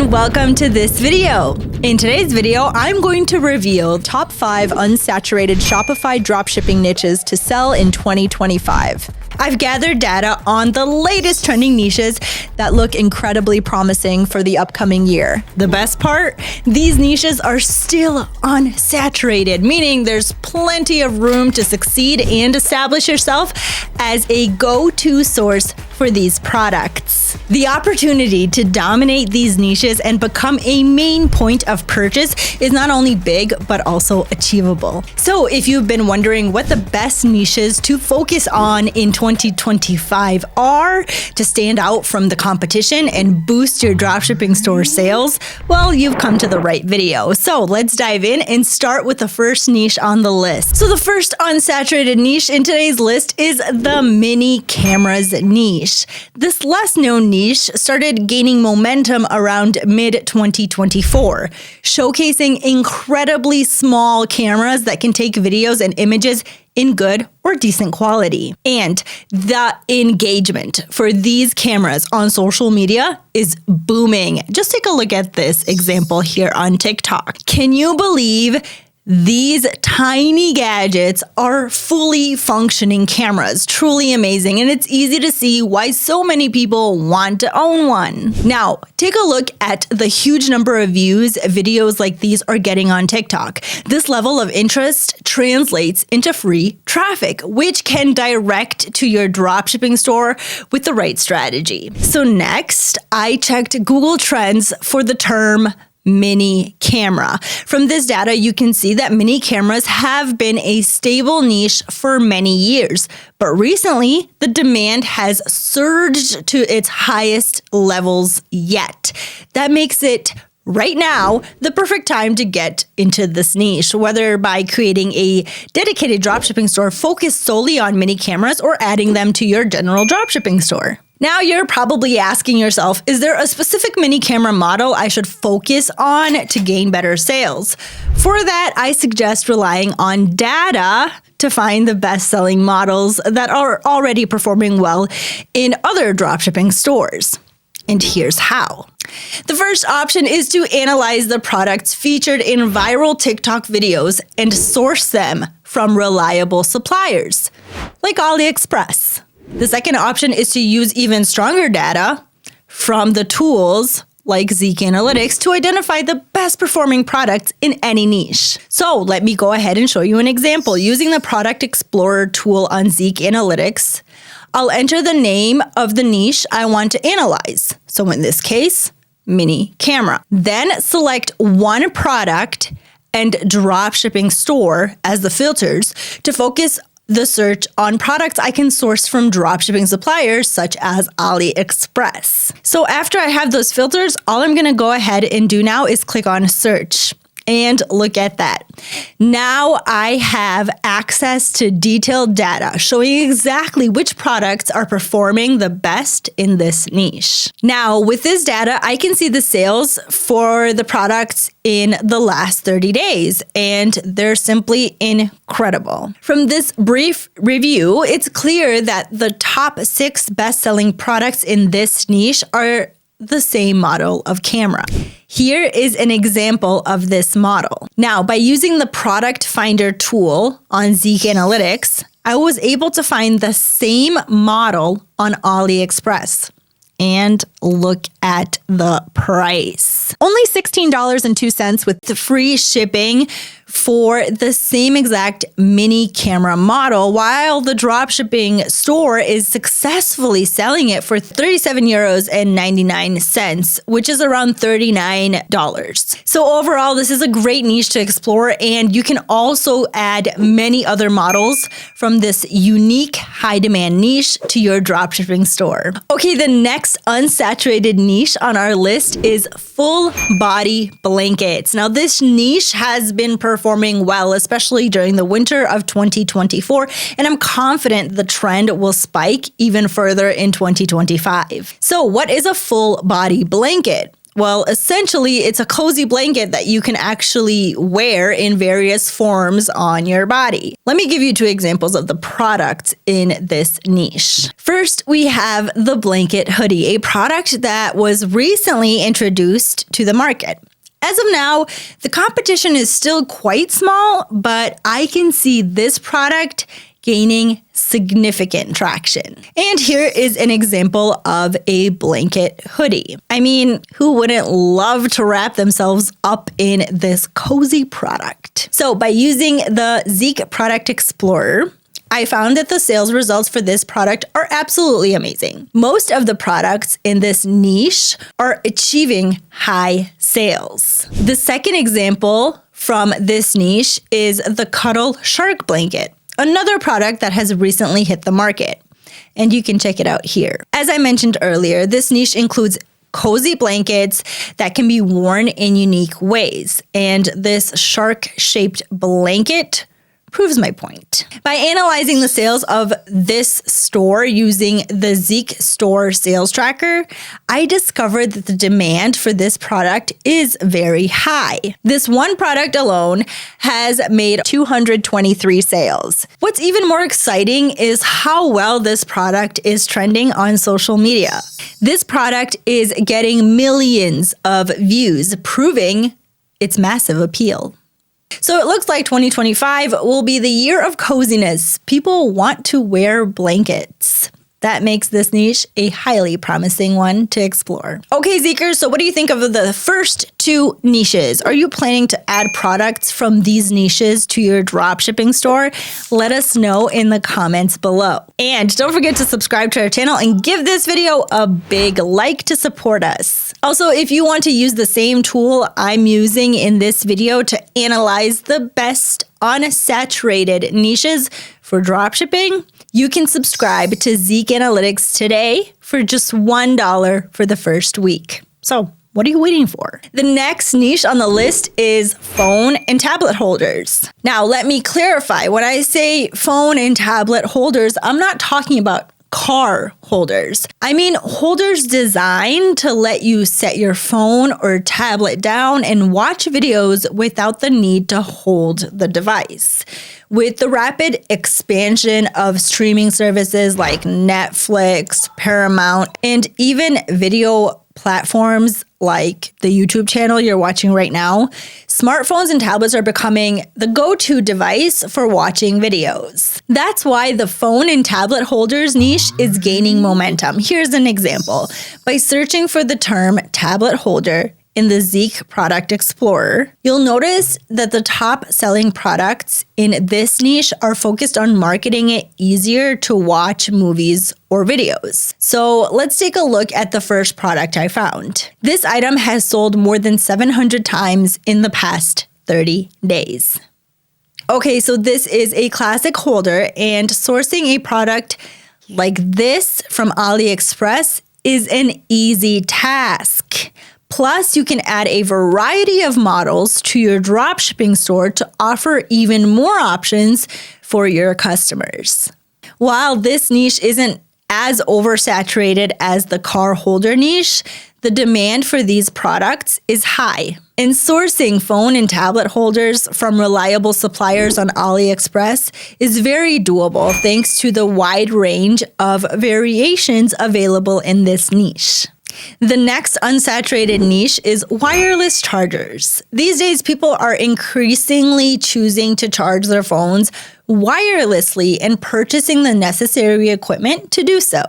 and welcome to this video. In today's video, I'm going to reveal top 5 unsaturated Shopify dropshipping niches to sell in 2025. I've gathered data on the latest trending niches that look incredibly promising for the upcoming year. The best part? These niches are still unsaturated, meaning there's plenty of room to succeed and establish yourself as a go-to source for these products. The opportunity to dominate these niches and become a main point of purchase is not only big, but also achievable. So if you've been wondering what the best niches to focus on in 2025 are to stand out from the competition and boost your dropshipping store sales, well, you've come to the right video. So let's dive in and start with the first niche on the list. So the first unsaturated niche in today's list is the mini cameras niche. This less known niche started gaining momentum around mid-2024, showcasing incredibly small cameras that can take videos and images in good or decent quality. And the engagement for these cameras on social media is booming. Just take a look at this example here on TikTok. Can you believe these tiny gadgets are fully functioning cameras? Truly amazing, and it's easy to see why so many people want to own one. Now, take a look at the huge number of views videos like these are getting on TikTok. This level of interest translates into free traffic, which can direct to your dropshipping store with the right strategy. So next, I checked Google Trends for the term mini camera. From this data, you can see that mini cameras have been a stable niche for many years, but recently the demand has surged to its highest levels yet. That makes it right now the perfect time to get into this niche, whether by creating a dedicated dropshipping store focused solely on mini cameras or adding them to your general dropshipping store. Now you're probably asking yourself, is there a specific mini camera model I should focus on to gain better sales? For that, I suggest relying on data to find the best-selling models that are already performing well in other dropshipping stores. And here's how. The first option is to analyze the products featured in viral TikTok videos and source them from reliable suppliers, like AliExpress. The second option is to use even stronger data from the tools like Zeek Analytics to identify the best performing products in any niche. So let me go ahead and show you an example. Using the Product Explorer tool on Zeek Analytics, I'll enter the name of the niche I want to analyze. So in this case, mini camera. Then select one product and dropshipping store as the filters to focus the search on products I can source from dropshipping suppliers such as AliExpress. So after I have those filters, all I'm gonna go ahead and do now is click on search. And look at that. Now I have access to detailed data showing exactly which products are performing the best in this niche. Now, with this data, I can see the sales for the products in the last 30 days, and they're simply incredible. From this brief review, it's clear that the top 6 best-selling products in this niche are the same model of camera. Here is an example of this model. Now, by using the product finder tool on Zeek Analytics, I was able to find the same model on AliExpress. And look at the price. Only $16.02 with the free shipping for the same exact mini camera model, while the dropshipping store is successfully selling it for €37.99, which is around $39. So overall, this is a great niche to explore, and you can also add many other models from this unique high demand niche to your dropshipping store. Okay, the next unsaturated niche on our list is full body blankets. Now, this niche has been performing well, especially during the winter of 2024, and I'm confident the trend will spike even further in 2025. So what is a full body blanket? Well, essentially, it's a cozy blanket that you can actually wear in various forms on your body. Let me give you 2 examples of the products in this niche. First, we have the blanket hoodie, a product that was recently introduced to the market. As of now, the competition is still quite small, but I can see this product gaining significant traction. And here is an example of a blanket hoodie. I mean, who wouldn't love to wrap themselves up in this cozy product? So by using the Zeek Product Explorer, I found that the sales results for this product are absolutely amazing. Most of the products in this niche are achieving high sales. The second example from this niche is the Cuddle Shark Blanket, another product that has recently hit the market. And you can check it out here. As I mentioned earlier, this niche includes cozy blankets that can be worn in unique ways. And this shark-shaped blanket proves my point. By analyzing the sales of this store using the Zeek Store Sales Tracker, I discovered that the demand for this product is very high. This one product alone has made 223 sales. What's even more exciting is how well this product is trending on social media. This product is getting millions of views, proving its massive appeal. So it looks like 2025 will be the year of coziness. People want to wear blankets. That makes this niche a highly promising one to explore. Okay, Zeekers, so what do you think of the first 2 niches? Are you planning to add products from these niches to your dropshipping store? Let us know in the comments below. And don't forget to subscribe to our channel and give this video a big like to support us. Also, if you want to use the same tool I'm using in this video to analyze the best unsaturated niches for dropshipping, you can subscribe to Zeek Analytics today for just $1 for the first week. So what are you waiting for? The next niche on the list is phone and tablet holders. Now, let me clarify. When I say phone and tablet holders, I'm not talking about car holders. I mean holders designed to let you set your phone or tablet down and watch videos without the need to hold the device. With the rapid expansion of streaming services like Netflix, Paramount, and even video platforms like the YouTube channel you're watching right now, smartphones and tablets are becoming the go-to device for watching videos. That's why the phone and tablet holders niche is gaining momentum. Here's an example. By searching for the term tablet holder in the Zeek Product Explorer, you'll notice that the top selling products in this niche are focused on marketing it easier to watch movies or videos. So let's take a look at the first product I found. This item has sold more than 700 times in the past 30 days. Okay, so this is a classic holder, and sourcing a product like this from AliExpress is an easy task. Plus, you can add a variety of models to your dropshipping store to offer even more options for your customers. While this niche isn't as oversaturated as the car holder niche, the demand for these products is high. And sourcing phone and tablet holders from reliable suppliers on AliExpress is very doable thanks to the wide range of variations available in this niche. The next unsaturated niche is wireless chargers. These days, people are increasingly choosing to charge their phones wirelessly and purchasing the necessary equipment to do so.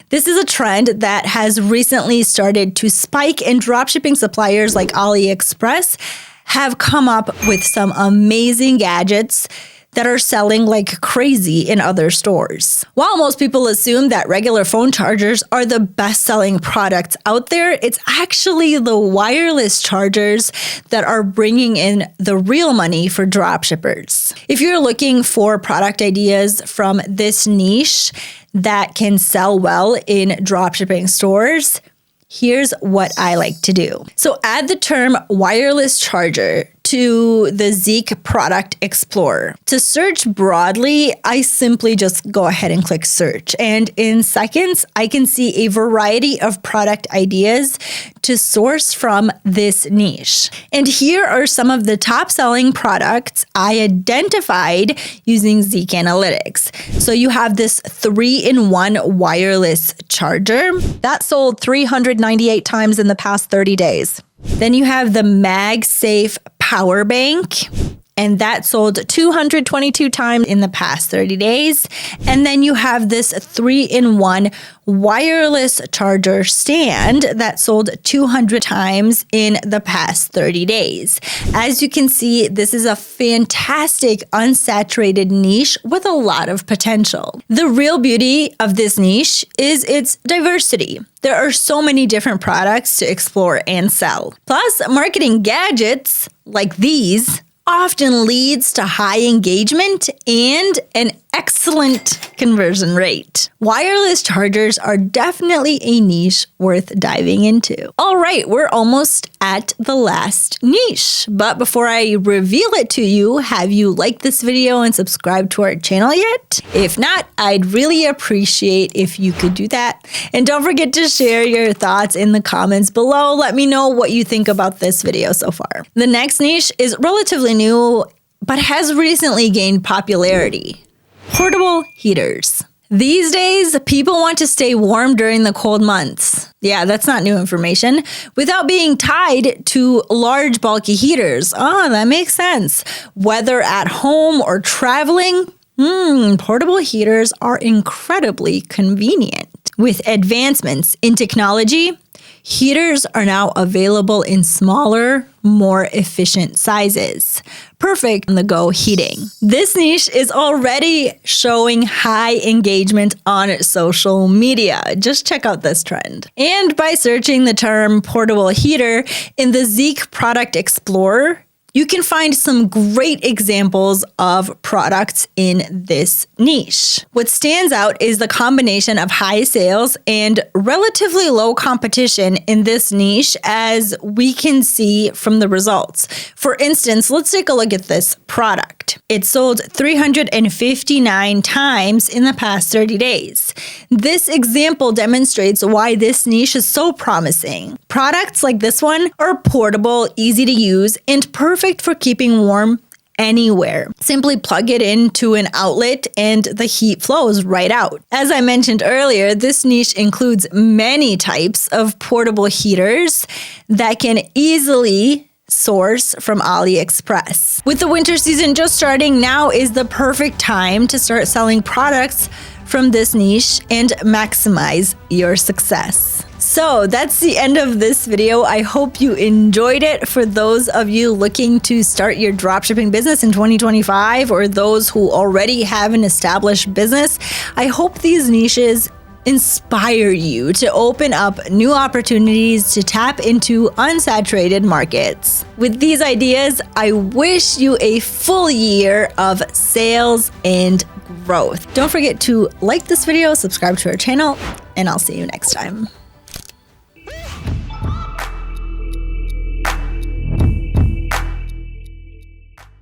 This is a trend that has recently started to spike, and dropshipping suppliers like AliExpress have come up with some amazing gadgets that are selling like crazy in other stores. While most people assume that regular phone chargers are the best-selling products out there, it's actually the wireless chargers that are bringing in the real money for dropshippers. If you're looking for product ideas from this niche that can sell well in dropshipping stores, Here's what I like to do. So add the term wireless charger to the Zeek Product Explorer. To search broadly, I simply just go ahead and click search. And in seconds, I can see a variety of product ideas to source from this niche. And here are some of the top selling products I identified using Zeek Analytics. So you have this 3-in-1 wireless charger that sold 398 times in the past 30 days. Then you have the MagSafe power bank, and that sold 222 times in the past 30 days. And then you have this 3-in-1 wireless charger stand that sold 200 times in the past 30 days. As you can see, this is a fantastic unsaturated niche with a lot of potential. The real beauty of this niche is its diversity. There are so many different products to explore and sell. Plus, marketing gadgets like these often leads to high engagement and an excellent conversion rate. Wireless chargers are definitely a niche worth diving into. All right, we're almost at the last niche. But before I reveal it to you, have you liked this video and subscribed to our channel yet? If not, I'd really appreciate if you could do that. And don't forget to share your thoughts in the comments below. Let me know what you think about this video so far. The next niche is relatively new, but has recently gained popularity. Portable heaters. These days, people want to stay warm during the cold months. Yeah, that's not new information. Without being tied to large, bulky heaters. Oh, that makes sense. Whether at home or traveling, portable heaters are incredibly convenient. With advancements in technology, heaters are now available in smaller, more efficient sizes. Perfect on the go heating. This niche is already showing high engagement on social media. Just check out this trend. And by searching the term portable heater in the Zeek Product Explorer, you can find some great examples of products in this niche. What stands out is the combination of high sales and relatively low competition in this niche, as we can see from the results. For instance, let's take a look at this product. It sold 359 times in the past 30 days. This example demonstrates why this niche is so promising. Products like this one are portable, easy to use, and perfect for keeping warm anywhere. Simply plug it into an outlet and the heat flows right out. As I mentioned earlier, this niche includes many types of portable heaters that can easily source from AliExpress. With the winter season just starting, now is the perfect time to start selling products from this niche and maximize your success. So that's the end of this video. I hope you enjoyed it. For those of you looking to start your dropshipping business in 2025, or those who already have an established business, I hope these niches inspire you to open up new opportunities to tap into unsaturated markets. With these ideas, I wish you a full year of sales and growth. Don't forget to like this video, subscribe to our channel, and I'll see you next time.